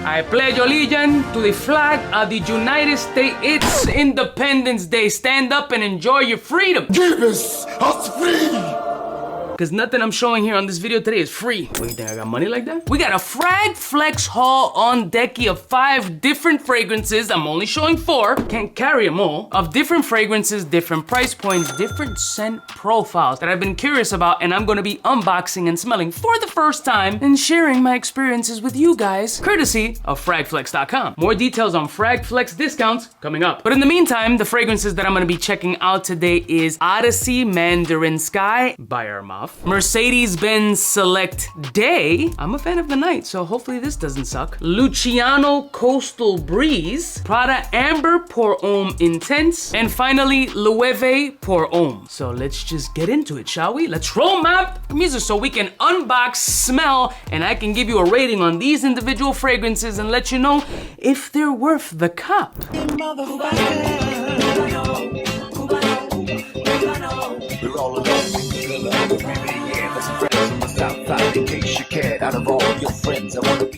I pledge allegiance to the flag of the United States. It's Independence Day. Stand up and enjoy your freedom. Give us free! Because nothing I'm showing here on this video today is free. What, you think I got money like that? We got a Fragflex haul on 𝗙𝐿𝐿𝐿𝐿𝐿 of 5 different fragrances. I'm only showing 4. Can't carry them all. Of different fragrances, different price points, different scent profiles that I've been curious about, and I'm gonna be unboxing and smelling for the first time and sharing my experiences with you guys, courtesy of Fragflex.com. More details on Fragflex discounts coming up. But in the meantime, the fragrances that I'm gonna be checking out today is 𝗙𝐸 Mandarin Sky by 𝗙𝐸, Mercedes-Benz Select Day. I'm a fan of the night, so hopefully this doesn't suck. Luciano Coastal Breeze, Prada Amber Poe Intense, and finally 𝐿𝐻𝑒𝐻𝑒 Poe. So let's just get into it, shall we? Let's roll my music so we can unbox, smell, and I can give you a rating on these individual fragrances and let you know if they're worth the cup. We're all alone. In case you cared, out of all your friends, I want to be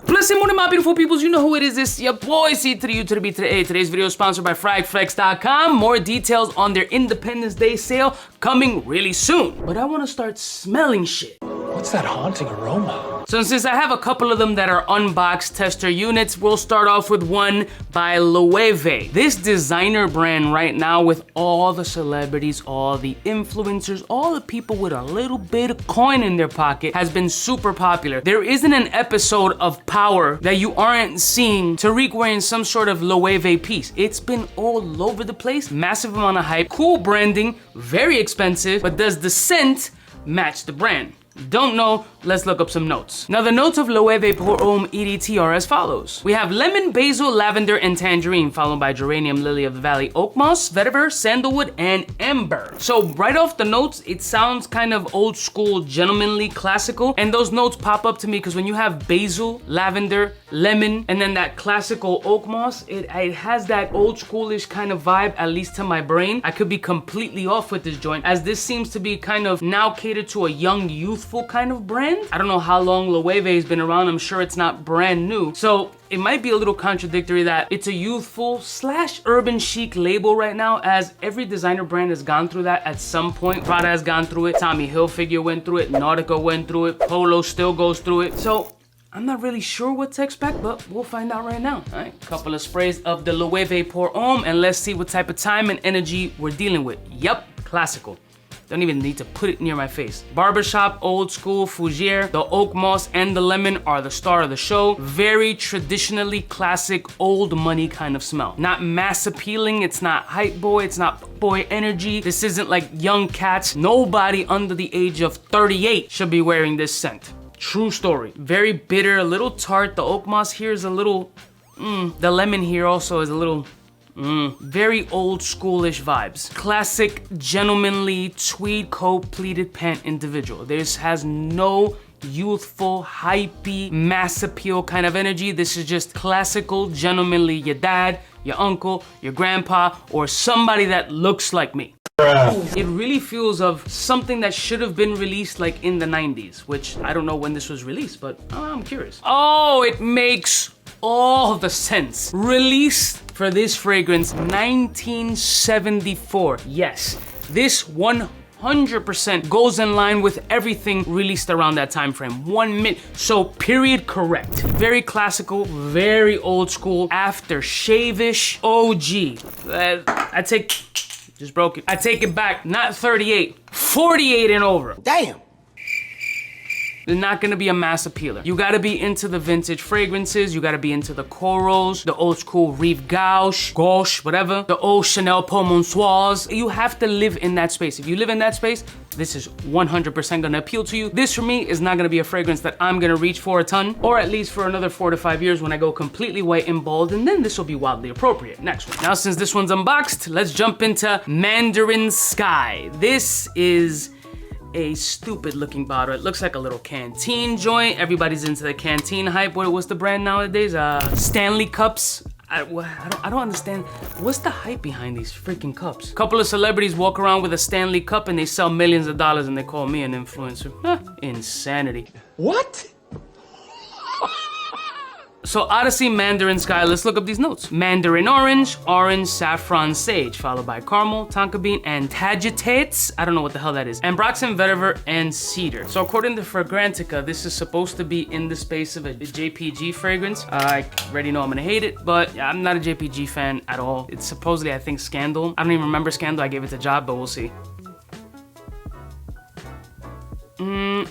Blessing morning, my beautiful peoples. You know who it is. It's your boy, 𝐷𝐸𝐻𝐿𝐿𝐿𝐿. Today's video is sponsored by Fragflex.com. More details on their Independence Day sale coming really soon. But I want to start smelling shit. What's that haunting aroma? So since I have a couple of them that are unboxed tester units, we'll start off with one by 𝐿𝐻𝑒𝐻𝑒. This designer brand right now with all the celebrities, all the influencers, all the people with a little bit of coin in their pocket has been super popular. There isn't an episode of Power that you aren't seeing Tariq wearing some sort of 𝐿𝐻𝑒𝐻𝑒 piece. It's been all over the place, massive amount of hype, cool branding, very expensive, but does the scent match the brand? Don't know, let's look up some notes. Now the notes of 𝐿𝐻𝑒𝐻𝑒 Poe EDT are as follows. We have lemon, basil, lavender, and tangerine, followed by geranium, lily of the valley, oak moss, vetiver, sandalwood, and amber. So right off the notes, it sounds kind of old school, gentlemanly, classical, and those notes pop up to me because when you have basil, lavender, lemon, and then that classical oak moss, it has that old schoolish kind of vibe, at least to my brain. I could be completely off with this joint, as this seems to be kind of now catered to a young youth kind of brand. I don't know how long 𝐿𝐻𝑒𝐻𝑒 has been around. I'm sure it's not brand new. So it might be a little contradictory that it's a youthful / urban chic label right now, as every designer brand has gone through that at some point. Prada has gone through it. Tommy Hilfiger went through it. Nautica went through it. Polo still goes through it. So I'm not really sure what to expect, but we'll find out right now. All right, couple of sprays of the 𝐿𝐻𝑒𝐻𝑒 Poe, and let's see what type of time and energy we're dealing with. Yup, classical. Don't even need to put it near my face. Barbershop, old school, fougere, the oak moss and the lemon are the star of the show. Very traditionally classic, old money kind of smell. Not mass appealing, it's not hype boy, it's not boy energy. This isn't like young cats. Nobody under the age of 38 should be wearing this scent. True story. Very bitter, a little tart. The oak moss here is a little, the lemon here also is a little, very old schoolish vibes. Classic, gentlemanly, tweed coat, pleated pant individual. This has no youthful, hypey, mass appeal kind of energy. This is just classical, gentlemanly, your dad, your uncle, your grandpa, or somebody that looks like me. It really feels of something that should have been released like in the 90s, which I don't know when this was released, but I'm curious. Oh, it makes all the sense. Released for this fragrance, 1974. Yes, this 100% goes in line with everything released around that time frame. 1 minute, so period correct. Very classical, very old school, aftershave-ish, OG. I take, just broke it. I take it back, not 38, 48 and over. Damn. They're not gonna be a mass appealer. You gotta be into the vintage fragrances, you gotta be into the corals, the old school Rive Gauche, whatever, the old Chanel Promontoires. You have to live in that space. If you live in that space, this is 100% gonna appeal to you. This for me is not gonna be a fragrance that I'm gonna reach for a ton, or at least for another 4 to 5 years when I go completely white and bald, and then this will be wildly appropriate. Next one. Now since this one's unboxed, let's jump into Mandarin Sky. This is a stupid looking bottle. It looks like a little canteen joint. Everybody's into the canteen hype. What's the brand nowadays? Stanley cups. I don't understand. What's the hype behind these freaking cups? A couple of celebrities walk around with a Stanley cup and they sell millions of dollars and they call me an influencer. Insanity. What? So 𝗙𝐸, Mandarin Sky, let's look up these notes. Mandarin orange, orange, saffron, sage, followed by caramel, tonka bean, and 𝗙𝐺𝐻𝐿𝐒. I don't know what the hell that is. Ambroxan, vetiver, and cedar. So according to Fragrantica, this is supposed to be in the space of a JPG fragrance. I already know I'm gonna hate it, but yeah, I'm not a JPG fan at all. It's supposedly, I think, Scandal. I don't even remember Scandal. I gave it to Job, but we'll see.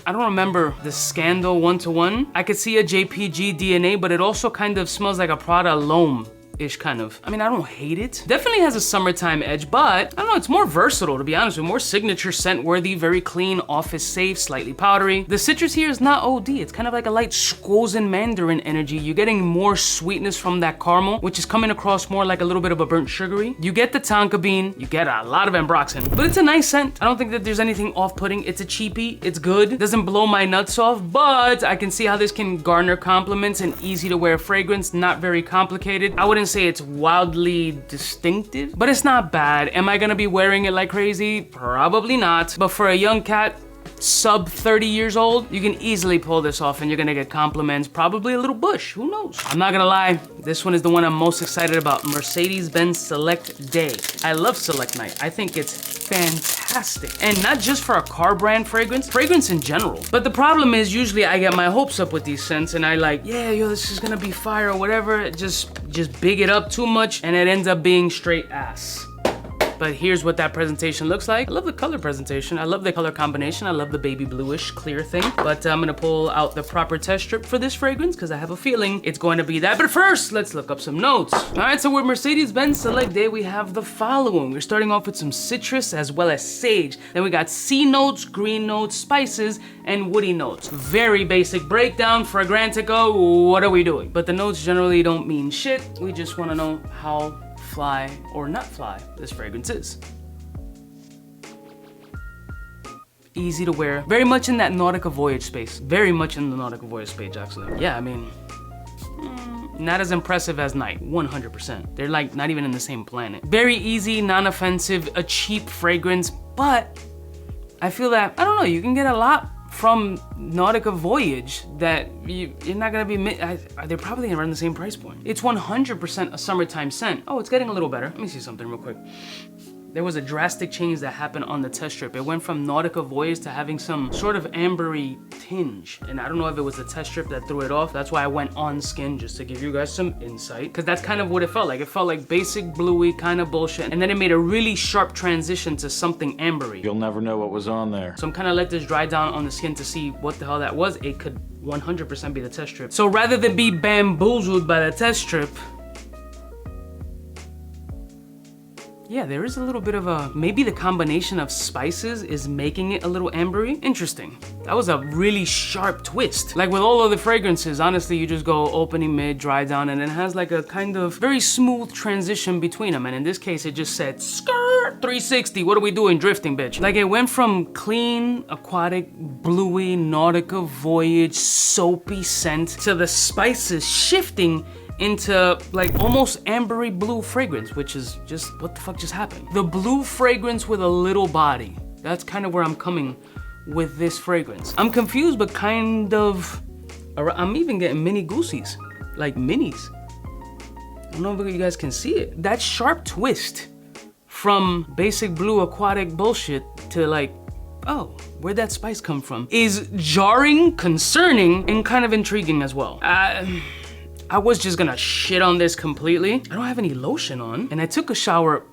I don't remember the Scandal one-to-one. I could see a JPG DNA, but it also kind of smells like a Prada L'Homme-ish kind of. I mean, I don't hate it. Definitely has a summertime edge, but I don't know, it's more versatile, to be honest with you. More signature scent worthy, very clean, office safe, slightly powdery. The citrus here is not OD. It's kind of like a light 𝗏𝑗𝑗 Mandarin energy. You're getting more sweetness from that caramel, which is coming across more like a little bit of a burnt sugary. You get the tonka bean, you get a lot of ambroxan, but it's a nice scent. I don't think that there's anything off-putting. It's a cheapie, it's good. Doesn't blow my nuts off, but I can see how this can garner compliments. An easy to wear fragrance, not very complicated. I wouldn't say it's wildly distinctive, but it's not bad. Am I gonna be wearing it like crazy? Probably not. But for a young cat, sub 30 years old, you can easily pull this off and you're gonna get compliments, probably a little bush, who knows? I'm not gonna lie, this one is the one I'm most excited about, Mercedes-Benz Select Day. I love Select Night. I think it's fantastic. And not just for a car brand fragrance in general. But the problem is usually I get my hopes up with these scents and I like, yeah, yo, this is gonna be fire or whatever. Just big it up too much and it ends up being straight ass. But here's what that presentation looks like. I love the color presentation. I love the color combination. I love the baby bluish clear thing. But I'm gonna pull out the proper test strip for this fragrance because I have a feeling it's going to be that. But first, let's look up some notes. All right, so with Mercedes-Benz Select Day, we have the following. We're starting off with some citrus as well as sage. Then we got sea notes, green notes, spices, and woody notes. Very basic breakdown. Fragrantica, what are we doing? But the notes generally don't mean shit. We just wanna know how fly or not fly this fragrance is. Easy to wear, very much in that Nautica Voyage space. Very much in the Nautica Voyage space, actually. Yeah, I mean, not as impressive as Night, 100%. They're like not even in the same planet. Very easy, non-offensive, a cheap fragrance, but I feel that, I don't know, you can get a lot from Nautica Voyage that you're not gonna be, they're probably around the same price point. It's 100% a summertime scent. Oh, it's getting a little better. Let me see something real quick. There was a drastic change that happened on the test strip. It went from Nautica Voyage to having some sort of ambery tinge. And I don't know if it was the test strip that threw it off. That's why I went on skin, just to give you guys some insight. Because that's kind of what it felt like. It felt like basic bluey kind of bullshit. And then it made a really sharp transition to something ambery. You'll never know what was on there. So I'm kind of let this dry down on the skin to see what the hell that was. It could 100% be the test strip. So rather than be bamboozled by the test strip, yeah, there is a little bit of a, maybe the combination of spices is making it a little ambery. Interesting. That was a really sharp twist. Like with all of the fragrances, honestly, you just go opening, mid, dry down, and it has like a kind of very smooth transition between them. And in this case, it just said, skirt, 360, what are we doing, drifting, bitch? Like it went from clean, aquatic, bluey, Nautica Voyage, soapy scent to the spices shifting into like almost ambery blue fragrance, which is just, what the fuck just happened? The blue fragrance with a little body. That's kind of where I'm coming with this fragrance. I'm confused, but kind of, I'm even getting mini goosies, like minis. I don't know if you guys can see it. That sharp twist from basic blue aquatic bullshit to like, oh, where'd that spice come from? Is jarring, concerning, and kind of intriguing as well. I was just gonna shit on this completely. I don't have any lotion on, and I took a shower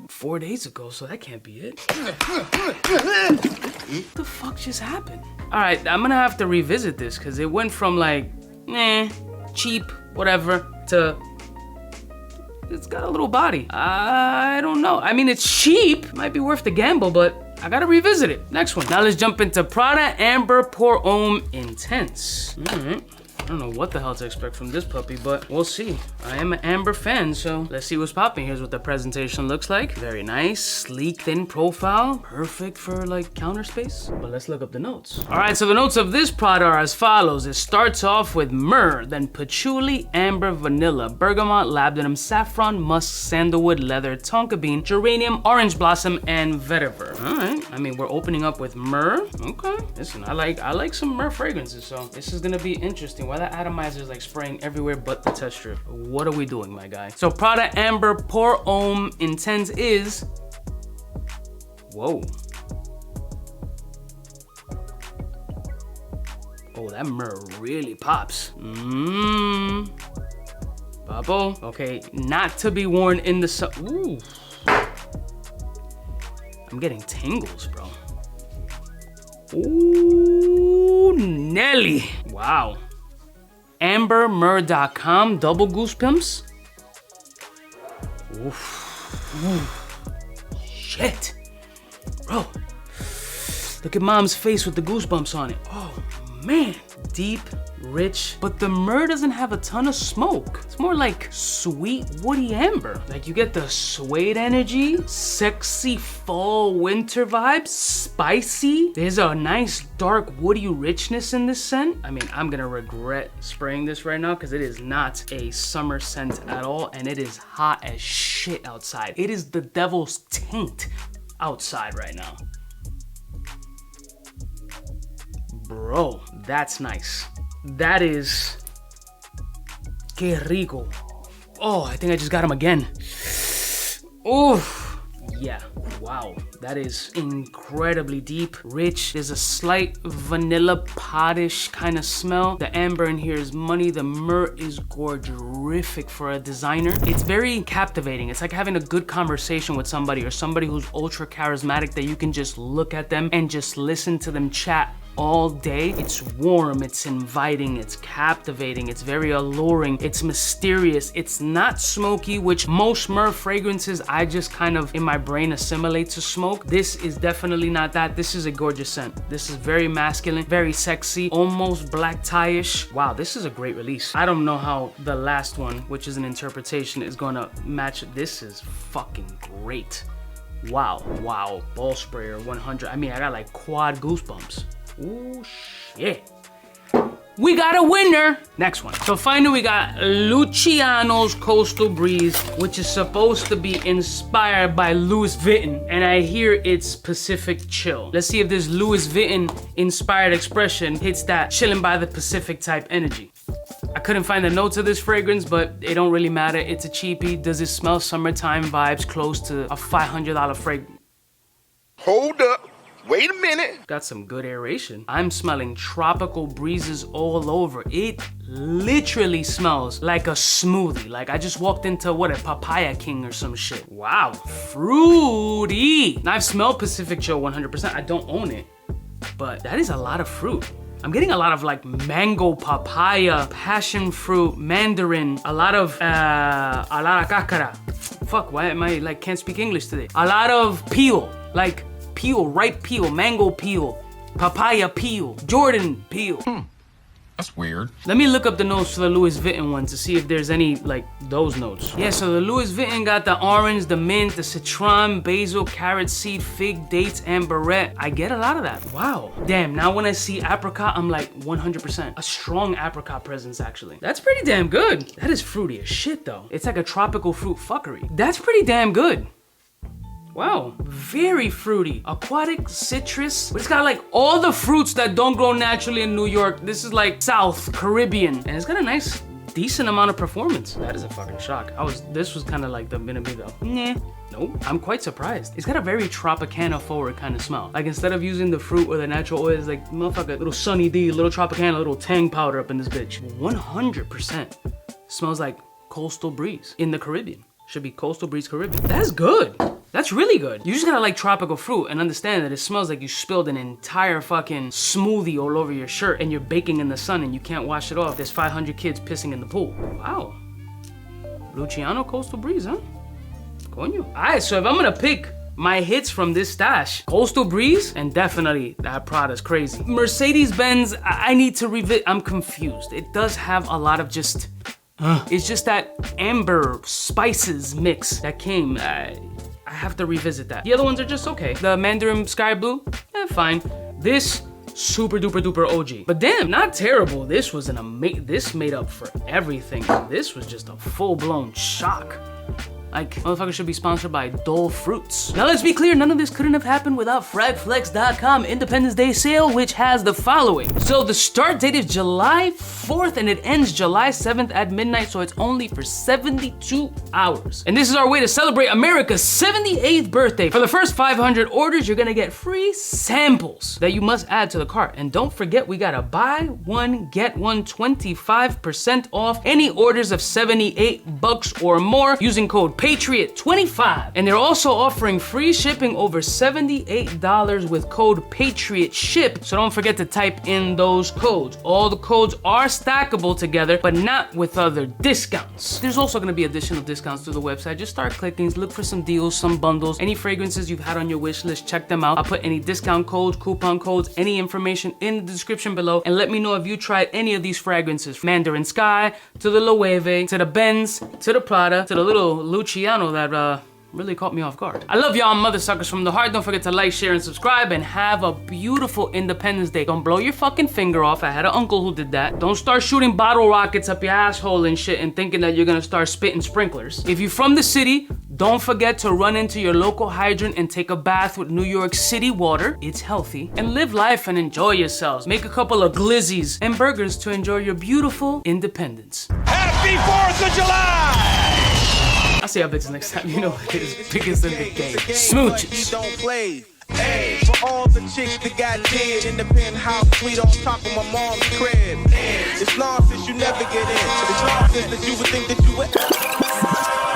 4 days ago, so that can't be it. What the fuck just happened? All right, I'm gonna have to revisit this because it went from like, cheap, whatever, to it's got a little body. I don't know. I mean, it's cheap, might be worth the gamble, but I gotta revisit it. Next one. Now let's jump into Prada Amber Poe Homme Intense. All right. I don't know what the hell to expect from this puppy, but we'll see. I am an Amber fan, so let's see what's popping. Here's what the presentation looks like. Very nice, sleek, thin profile. Perfect for like counter space. But let's look up the notes. All right, so the notes of this product are as follows. It starts off with myrrh, then patchouli, amber, vanilla, bergamot, labdanum, saffron, musk, sandalwood, leather, tonka bean, geranium, orange blossom, and vetiver. All right, I mean, we're opening up with myrrh. Okay, listen, I like some myrrh fragrances, so this is gonna be interesting. Why that atomizer is like spraying everywhere but the test strip. What are we doing, my guy? So Prada Amber Poe Intense is, whoa. Oh, that myrrh really pops. Bubble. Okay, not to be worn in the sun. Ooh. I'm getting tingles, bro. Ooh, Nelly. Wow. AmberMyrrh.com, double goosebumps. Oof. Ooh. Shit. Bro. Look at mom's face with the goosebumps on it. Oh, man. Deep, rich, but the myrrh doesn't have a ton of smoke. It's more like sweet, woody amber. Like you get the suede energy, sexy fall winter vibes, spicy. There's a nice dark woody richness in this scent. I mean, I'm gonna regret spraying this right now because it is not a summer scent at all, and it is hot as shit outside. It is the devil's taint outside right now. Bro, that's nice. That is qué rico. Oh, I think I just got him again. Oh, yeah, wow. That is incredibly deep, rich. There's a slight vanilla potish kind of smell. The amber in here is money. The myrrh is gorgerific for a designer. It's very captivating. It's like having a good conversation with somebody or somebody who's ultra charismatic that you can just look at them and just listen to them chat all day. It's warm, it's inviting, it's captivating, it's very alluring, it's mysterious, it's not smoky, which most myrrh fragrances I just kind of in my brain assimilate to smoke. This is definitely not that. This is a gorgeous scent. This is very masculine, very sexy, almost black tie-ish. Wow, this is a great release. I don't know how the last one, which is an interpretation, is gonna match it. This is fucking great. Wow, wow, ball sprayer 100. I mean, I got like quad goosebumps. Ooh, shit. We got a winner. Next one. So finally we got Luciano's Coastal Breeze, which is supposed to be inspired by Louis Vuitton. And I hear it's Pacific Chill. Let's see if this Louis Vuitton inspired expression hits that chilling by the Pacific type energy. I couldn't find the notes of this fragrance, but it don't really matter. It's a cheapie. Does it smell summertime vibes close to a $500 fragrance? Hold up. Wait a minute. Got some good aeration. I'm smelling tropical breezes all over. It literally smells like a smoothie. Like I just walked into what, a Papaya King or some shit. Wow, fruity. Now I've smelled Pacific Chill 100%. I don't own it, but that is a lot of fruit. I'm getting a lot of like mango, papaya, passion fruit, mandarin, a lot of cáscara. Fuck, why am I like can't speak English today? A lot of peel, like peel, ripe peel, mango peel, papaya peel, Jordan peel. That's weird. Let me look up the notes for the Louis Vuitton one to see if there's any like those notes. Yeah, so the Louis Vuitton got the orange, the mint, the citron, basil, carrot seed, fig, dates, and barrette. I get a lot of that. Wow. Damn, now when I see apricot, I'm like 100%. A strong apricot presence, actually. That's pretty damn good. That is fruity as shit, though. It's like a tropical fruit fuckery. That's pretty damn good. Wow, very fruity. Aquatic, citrus, but it's got like all the fruits that don't grow naturally in New York. This is like South Caribbean, and it's got a nice, decent amount of performance. That is a fucking shock. This was kind of like gonna be the, nah. Nope, I'm quite surprised. It's got a very Tropicana forward kind of smell. Like instead of using the fruit or the natural oil, it's like, motherfucker, little Sunny D, little Tropicana, little Tang powder up in this bitch. 100% smells like Coastal Breeze in the Caribbean. Should be Coastal Breeze Caribbean. That's good. That's really good. You just gotta like tropical fruit and understand that it smells like you spilled an entire fucking smoothie all over your shirt and you're baking in the sun and you can't wash it off. There's 500 kids pissing in the pool. Wow. Luciano Coastal Breeze, huh? Coño. All right, so if I'm gonna pick my hits from this stash, Coastal Breeze, and definitely that Prada's crazy. Mercedes-Benz, I need to revisit. I'm confused. It does have a lot of just, it's just that amber spices mix that came. I have to revisit that. The other ones are just okay. The Mandarin Sky Blue, fine. This, super duper duper OG. But damn, not terrible. This was this made up for everything. This was just a full blown shock. Like, motherfuckers should be sponsored by Dole Fruits. Now let's be clear, none of this couldn't have happened without Fragflex.com Independence Day sale, which has the following. So the start date is July 4th and it ends July 7th at midnight, so it's only for 72 hours. And this is our way to celebrate America's 78th birthday. For the first 500 orders, you're gonna get free samples that you must add to the cart. And don't forget, we got a buy one, get one 25% off any orders of $78 or more using code PATRIOT25. And they're also offering free shipping over $78 with code PATRIOTSHIP. So don't forget to type in those codes. All the codes are stackable together, but not with other discounts. There's also gonna be additional discounts to the website. Just start clicking, look for some deals, some bundles, any fragrances you've had on your wish list, check them out. I'll put any discount codes, coupon codes, any information in the description below, and let me know if you tried any of these fragrances. From Mandarin Sky, to the 𝐿𝐿𝐿, to the Benz, to the Prada, to the little Luciano that really caught me off guard. I love y'all mother suckers from the heart. Don't forget to like, share, and subscribe, and have a beautiful Independence Day. Don't blow your fucking finger off. I had an uncle who did that. Don't start shooting bottle rockets up your asshole and shit and thinking that you're gonna start spitting sprinklers. If you're from the city, don't forget to run into your local hydrant and take a bath with New York City water. It's healthy. And live life and enjoy yourselves. Make a couple of glizzies and burgers to enjoy your beautiful independence. Happy 4th of July! I'll see y'all bitches next time. You know what it is. Biggest in the game. Smooches. Don't play. Hey, for all the chicks that got dead in the penthouse suite on top of my mom's crib. It's nonsense you never get in. It's nonsense that you would think that you would.